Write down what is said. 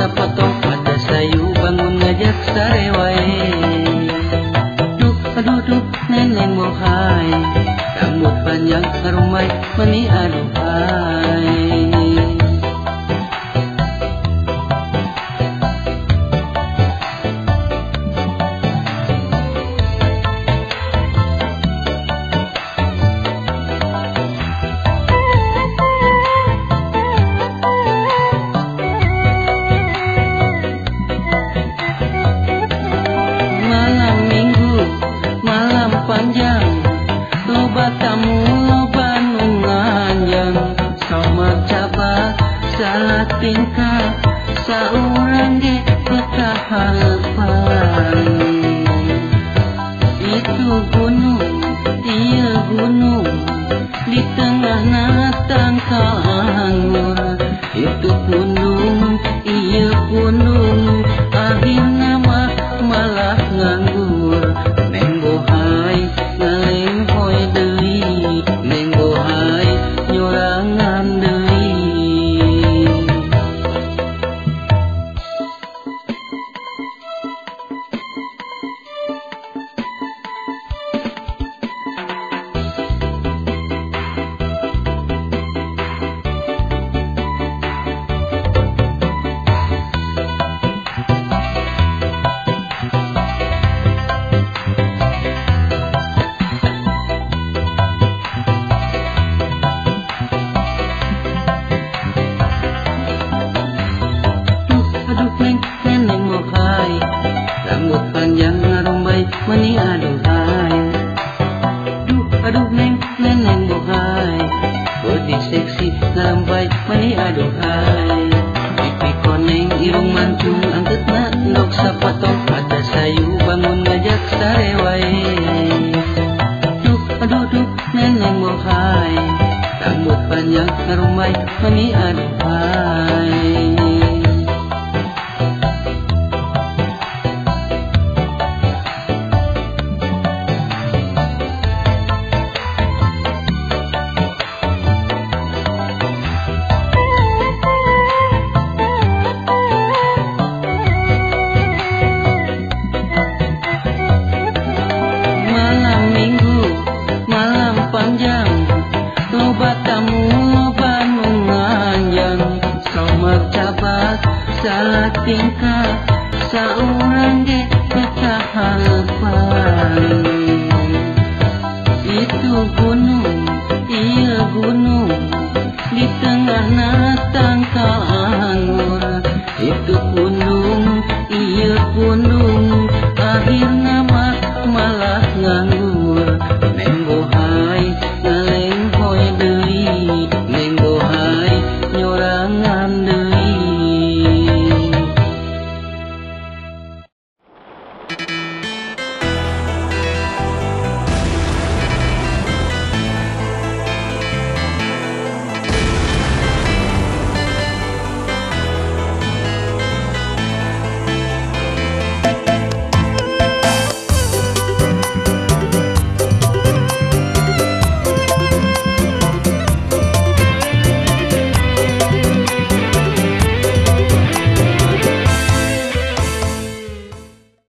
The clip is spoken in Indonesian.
sapotong pada sayu bangun ngajak sarewai. Aduh neneng mohai, rambut panjang rumai meni aduhai. Panjang loba tamu loba nunganjang sama cabak salah tingkah saurang ge ketahapan. Itu gunung ieu gunung di tengah natangkanggur. Itu gunung ieu gunung akhirna mah malah nganggur. Neng bohai ngaleng hoy deui, neng bohai nyorangan deui. Neneng mohai, rambut panjang ngarumbai meni aduhai. Aduh neneng mohai, body seksi ngarambai meni aduhai. Pipi koneng irung mancung angketna endok sapotong pada sayu bangun ngajak sarewai. Aduh neneng mohai, rambut panjang ngarumbai meni aduhai. Panjang loba tamu loba nunganjang somak cabak salah tingkah saurang ge ketahapan.